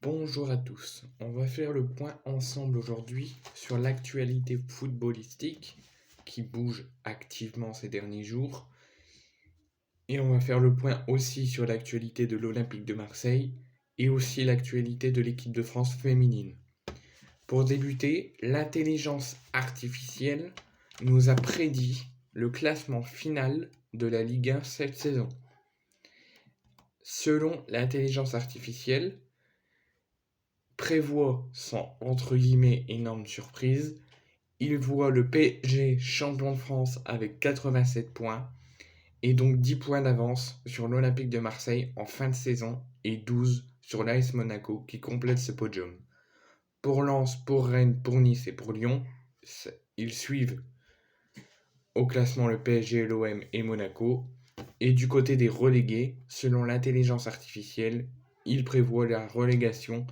Bonjour à tous, on va faire le point ensemble aujourd'hui sur l'actualité footballistique qui bouge activement ces derniers jours et on va faire le point aussi sur l'actualité de l'Olympique de Marseille et aussi l'actualité de l'équipe de France féminine. Pour débuter, l'intelligence artificielle nous a prédit le classement final de la Ligue 1 cette saison. Selon l'intelligence artificielle, prévoit sans entre guillemets énorme surprise. Il voit le PSG champion de France avec 87 points et donc 10 points d'avance sur l'Olympique de Marseille en fin de saison et 12 sur l'AS Monaco qui complète ce podium. Pour Lens, pour Rennes, pour Nice et pour Lyon, ils suivent au classement le PSG, l'OM et Monaco. Et du côté des relégués, selon l'intelligence artificielle, il prévoit la relégation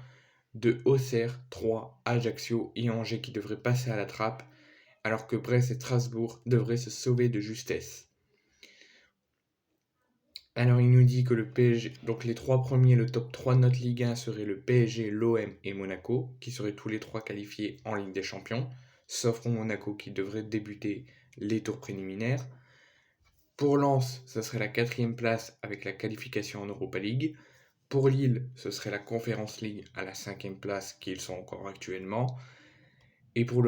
de Auxerre, Troyes, Ajaccio et Angers qui devraient passer à la trappe, alors que Brest et Strasbourg devraient se sauver de justesse. Alors il nous dit que le PSG, donc les trois premiers, le top 3 de notre Ligue 1 seraient le PSG, l'OM et Monaco, qui seraient tous les trois qualifiés en Ligue des Champions, sauf pour Monaco qui devrait débuter les tours préliminaires. Pour Lens, ce serait la 4e place avec la qualification en Europa League. Pour Lille, ce serait la Conference League à la 5e place qu'ils sont encore actuellement. Et pour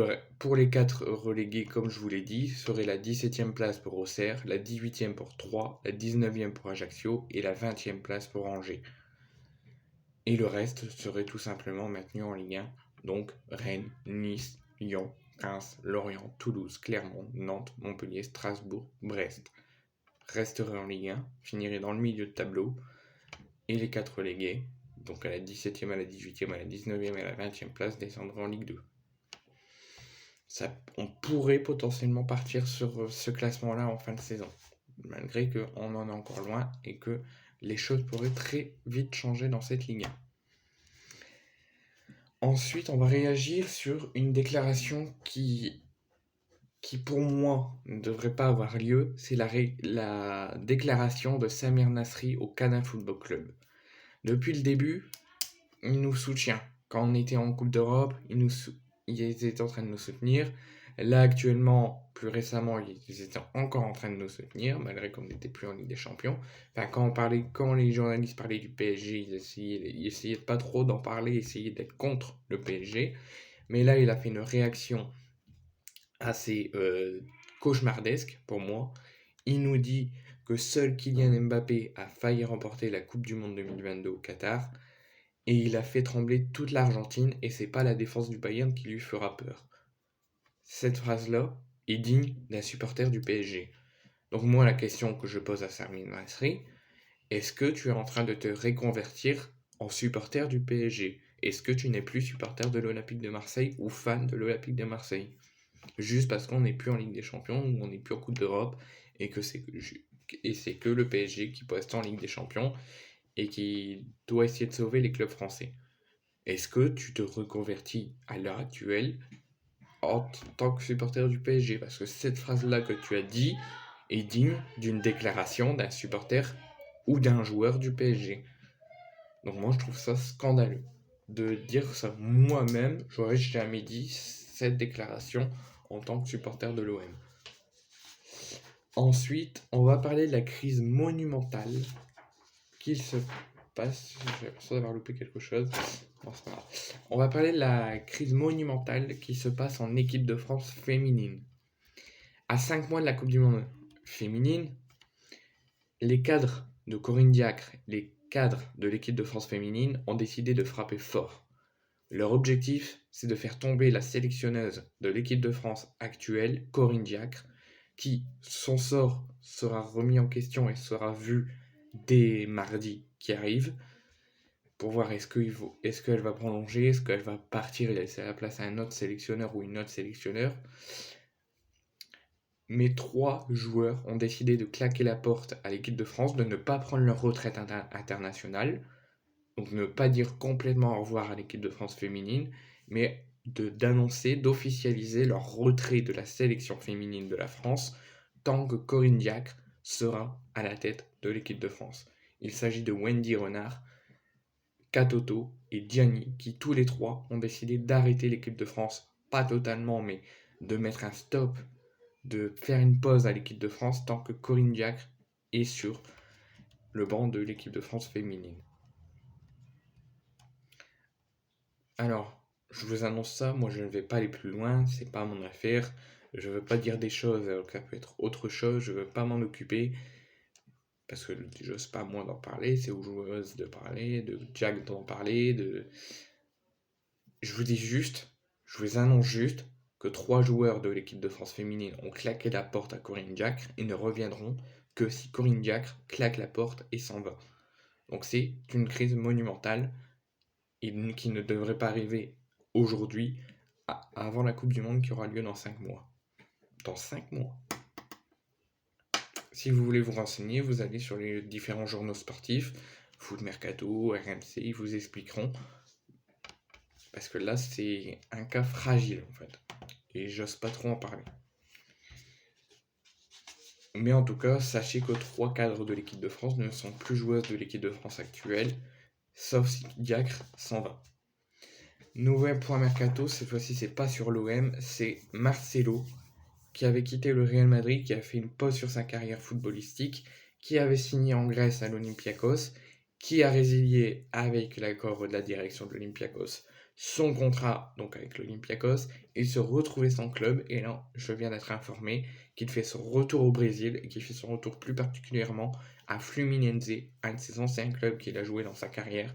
les 4 relégués, comme je vous l'ai dit, serait la 17e place pour Auxerre, la 18e pour Troyes, la 19e pour Ajaccio et la 20e place pour Angers. Et le reste serait tout simplement maintenu en Ligue 1, donc Rennes, Nice, Lyon, Reims, Lorient, Toulouse, Clermont, Nantes, Montpellier, Strasbourg, Brest resteraient en Ligue 1, finiraient dans le milieu de tableau, et les 4 relégués, donc à la 17e, à la 18e, à la 19e et à la 20e place, descendraient en Ligue 2. On pourrait potentiellement partir sur ce classement-là en fin de saison, malgré qu'on en est encore loin et que les choses pourraient très vite changer dans cette Ligue 1. Ensuite, on va réagir sur une déclaration qui pour moi ne devrait pas avoir lieu, c'est la déclaration de Samir Nasri au Cannes Football Club. Depuis le début, il nous soutient. Quand on était en Coupe d'Europe, ils étaient en train de nous soutenir. Là, actuellement, plus récemment, ils étaient encore en train de nous soutenir, malgré qu'on n'était plus en Ligue des Champions. Enfin, quand les journalistes parlaient du PSG, ils essayaient pas trop d'en parler, essayaient d'être contre le PSG. Mais là, il a fait une réaction assez cauchemardesque pour moi. Il nous dit que seul Kylian Mbappé a failli remporter la Coupe du Monde 2022 au Qatar et il a fait trembler toute l'Argentine et c'est pas la défense du Bayern qui lui fera peur. Cette phrase-là est digne d'un supporter du PSG. Donc moi la question que je pose à Samir Nasri, est-ce que tu es en train de te reconvertir en supporter du PSG? Est-ce que tu n'es plus supporter de l'Olympique de Marseille ou fan de l'Olympique de Marseille? Juste parce qu'on n'est plus en Ligue des Champions ou on n'est plus en Coupe d'Europe et que c'est que le PSG qui peut rester en Ligue des Champions et qui doit essayer de sauver les clubs français. Est-ce que tu te reconvertis à l'heure actuelle en tant que supporter du PSG? Parce que cette phrase-là que tu as dit est digne d'une déclaration d'un supporter ou d'un joueur du PSG. Donc moi je trouve ça scandaleux de dire ça moi-même, j'aurais jamais dit cette déclaration en tant que supporter de l'OM. Ensuite, on va parler de la crise monumentale qu'il se passe. J'ai l'impression d'avoir loupé quelque chose. Bon, c'est pas grave. On va parler de la crise monumentale qui se passe en équipe de France féminine. À 5 mois de la Coupe du Monde féminine, les cadres de Corinne Diacre, les cadres de l'équipe de France féminine ont décidé de frapper fort. Leur objectif, c'est de faire tomber la sélectionneuse de l'équipe de France actuelle, Corinne Diacre, qui, son sort sera remis en question et sera vu dès mardi qui arrive, pour voir est-ce qu'elle va prolonger, est-ce qu'elle va partir et laisser la place à un autre sélectionneur ou une autre sélectionneur. Mais 3 joueurs ont décidé de claquer la porte à l'équipe de France, de ne pas prendre leur retraite internationale, donc ne pas dire complètement au revoir à l'équipe de France féminine, mais d'annoncer, d'officialiser leur retrait de la sélection féminine de la France tant que Corinne Diacre sera à la tête de l'équipe de France. Il s'agit de Wendy Renard, Katoto et Gianni, qui tous les trois ont décidé d'arrêter l'équipe de France, pas totalement, mais de mettre un stop, de faire une pause à l'équipe de France tant que Corinne Diacre est sur le banc de l'équipe de France féminine. Alors, je vous annonce ça, moi je ne vais pas aller plus loin, c'est pas mon affaire, je veux pas dire des choses alors que ça peut être autre chose, je veux pas m'en occuper, parce que déjà c'est pas à moi d'en parler, c'est aux joueuses de parler, de Jack d'en parler, Je vous dis juste, je vous annonce juste que 3 joueurs de l'équipe de France féminine ont claqué la porte à Corinne Diacre et ne reviendront que si Corinne Diacre claque la porte et s'en va. Donc c'est une crise monumentale et qui ne devrait pas arriver aujourd'hui, avant la Coupe du Monde qui aura lieu dans 5 mois. Dans 5 mois. Si vous voulez vous renseigner, vous allez sur les différents journaux sportifs, Foot Mercato, RMC, ils vous expliqueront. Parce que là, c'est un cas fragile en fait. Et j'ose pas trop en parler. Mais en tout cas, sachez que 3 cadres de l'équipe de France ne sont plus joueuses de l'équipe de France actuelle, sauf si Diacre s'en va. Nouvel point mercato, cette fois-ci c'est pas sur l'OM, c'est Marcelo, qui avait quitté le Real Madrid, qui a fait une pause sur sa carrière footballistique, qui avait signé en Grèce à l'Olympiakos, qui a résilié avec l'accord de la direction de l'Olympiakos son contrat donc avec l'Olympiakos, il se retrouvait sans club, et là je viens d'être informé qu'il fait son retour au Brésil, et qu'il fait son retour plus particulièrement à Fluminense, un de ses anciens clubs qu'il a joué dans sa carrière,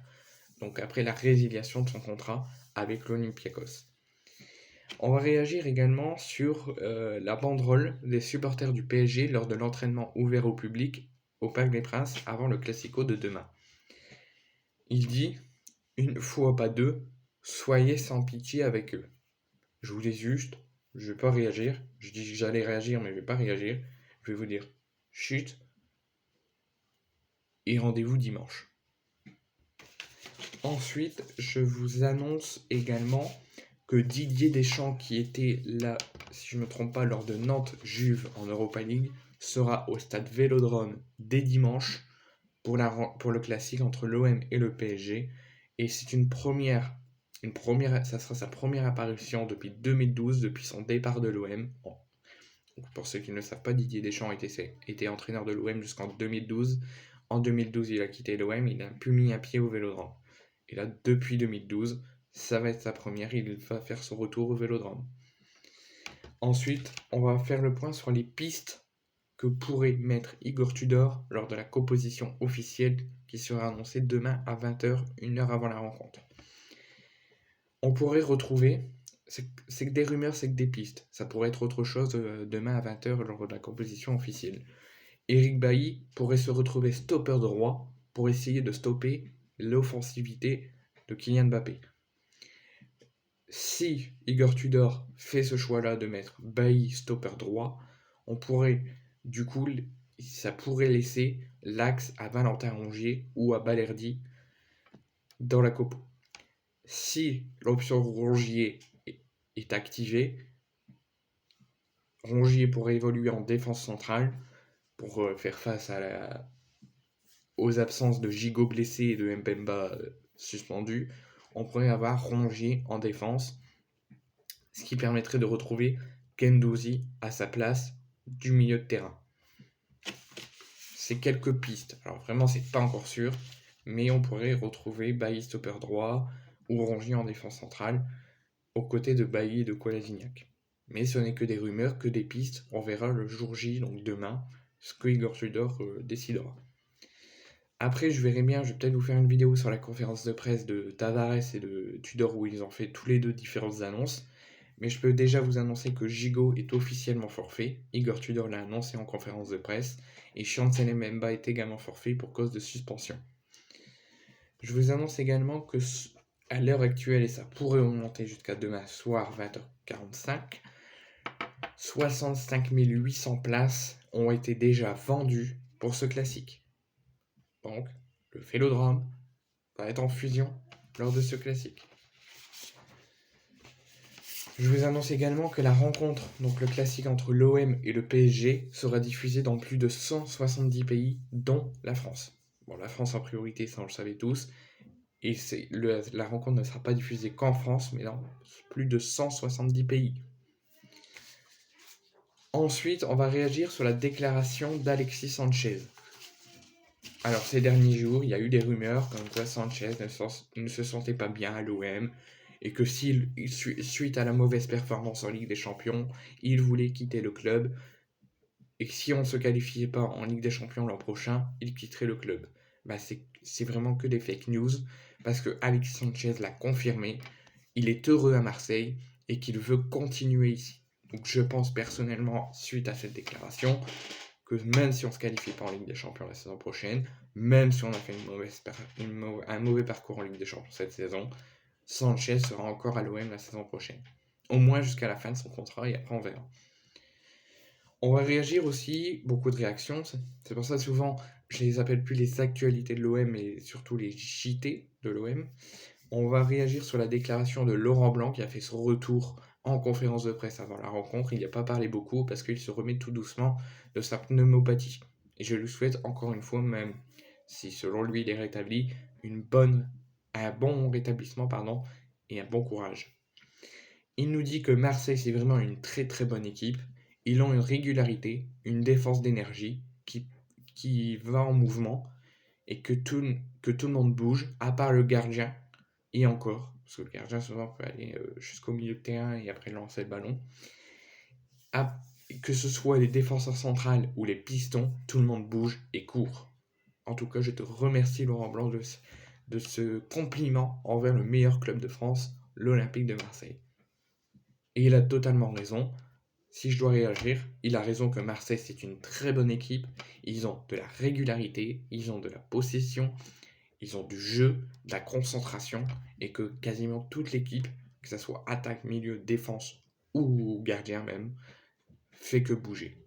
donc après la résiliation de son contrat avec l'Olympiakos. On va réagir également sur la banderole des supporters du PSG lors de l'entraînement ouvert au public au Parc des Princes avant le Classico de demain. Il dit, une fois pas deux, soyez sans pitié avec eux. Je vous dis juste, je vais pas réagir. Je dis que j'allais réagir, mais je vais pas réagir. Je vais vous dire, chut, et rendez-vous dimanche. Ensuite, je vous annonce également que Didier Deschamps, qui était là, si je ne me trompe pas, lors de Nantes-Juve en Europa League, sera au stade Vélodrome dès dimanche pour le classique entre l'OM et le PSG. Et c'est ça sera sa première apparition depuis 2012, depuis son départ de l'OM. Bon. Pour ceux qui ne le savent pas, Didier Deschamps était entraîneur de l'OM jusqu'en 2012. En 2012, il a quitté l'OM, il n'a plus mis un pied au Vélodrome. Et là, depuis 2012, ça va être sa première, il va faire son retour au Vélodrome. Ensuite, on va faire le point sur les pistes que pourrait mettre Igor Tudor lors de la composition officielle qui sera annoncée demain à 20h, une heure avant la rencontre. On pourrait retrouver, c'est que des rumeurs, c'est que des pistes, ça pourrait être autre chose demain à 20h lors de la composition officielle. Eric Bailly pourrait se retrouver stopper droit pour essayer de stopper l'offensivité de Kylian Mbappé. Si Igor Tudor fait ce choix-là de mettre Bailly stopper droit, on pourrait, du coup, ça pourrait laisser l'axe à Valentin Rongier ou à Balerdi dans la compo. Si l'option Rongier est activée, Rongier pourrait évoluer en défense centrale pour faire face aux absences de Gigot blessé et de Mbemba suspendu. On pourrait avoir Rongier en défense, ce qui permettrait de retrouver Guendouzi à sa place du milieu de terrain. C'est quelques pistes. Alors vraiment, c'est pas encore sûr, mais on pourrait retrouver Bailly stopper droit ou Rongier en défense centrale aux côtés de Bailly et de Kolasinac. Mais ce n'est que des rumeurs, que des pistes. On verra le jour J, donc demain, ce que Igor Tudor décidera. Après, je vais peut-être vous faire une vidéo sur la conférence de presse de Tavares et de Tudor où ils ont fait tous les deux différentes annonces. Mais je peux déjà vous annoncer que Gigot est officiellement forfait. Igor Tudor l'a annoncé en conférence de presse. Et Chancel Mbemba est également forfait pour cause de suspension. Je vous annonce également que, à l'heure actuelle, et ça pourrait augmenter jusqu'à demain soir 20h45, 65 800 places ont été déjà vendues pour ce classique. Donc, le Vélodrome va être en fusion lors de ce classique. Je vous annonce également que la rencontre, donc le classique entre l'OM et le PSG, sera diffusée dans plus de 170 pays, dont la France. Bon, la France en priorité, ça on le savait tous. et la rencontre ne sera pas diffusée qu'en France, mais dans plus de 170 pays. Ensuite, on va réagir sur la déclaration d'Alexis Sanchez. Alors, ces derniers jours, il y a eu des rumeurs comme quoi Sanchez ne se sentait pas bien à l'OM et que suite à la mauvaise performance en Ligue des Champions, il voulait quitter le club et que si on ne se qualifiait pas en Ligue des Champions l'an prochain, il quitterait le club. Bah, c'est vraiment que des fake news parce que Alexis Sanchez l'a confirmé, il est heureux à Marseille et qu'il veut continuer ici. Donc je pense personnellement, suite à cette déclaration, que même si on ne se qualifie pas en Ligue des Champions la saison prochaine, même si on a fait un mauvais parcours en Ligue des Champions cette saison, Sanchez sera encore à l'OM la saison prochaine. Au moins jusqu'à la fin de son contrat et après on verra. On va réagir aussi, beaucoup de réactions, c'est pour ça souvent je les appelle plus les actualités de l'OM mais surtout les JT de l'OM. On va réagir sur la déclaration de Laurent Blanc qui a fait son retour en conférence de presse avant la rencontre. Il n'y a pas parlé beaucoup parce qu'il se remet tout doucement de sa pneumopathie. Et je lui souhaite encore une fois, même si selon lui il est rétabli, un bon rétablissement et un bon courage. Il nous dit que Marseille c'est vraiment une très très bonne équipe. Ils ont une régularité, une défense d'énergie qui va en mouvement et que tout le monde bouge, à part le gardien, et encore, parce que le gardien souvent peut aller jusqu'au milieu de terrain et après lancer le ballon. Que ce soit les défenseurs centrales ou les pistons, tout le monde bouge et court. En tout cas, je te remercie Laurent Blanc de ce compliment envers le meilleur club de France, l'Olympique de Marseille. Et il a totalement raison. Si je dois réagir, il a raison que Marseille c'est une très bonne équipe. Ils ont de la régularité, ils ont de la possession, ils ont du jeu, de la concentration et que quasiment toute l'équipe, que ce soit attaque, milieu, défense ou gardien même, fait que bouger.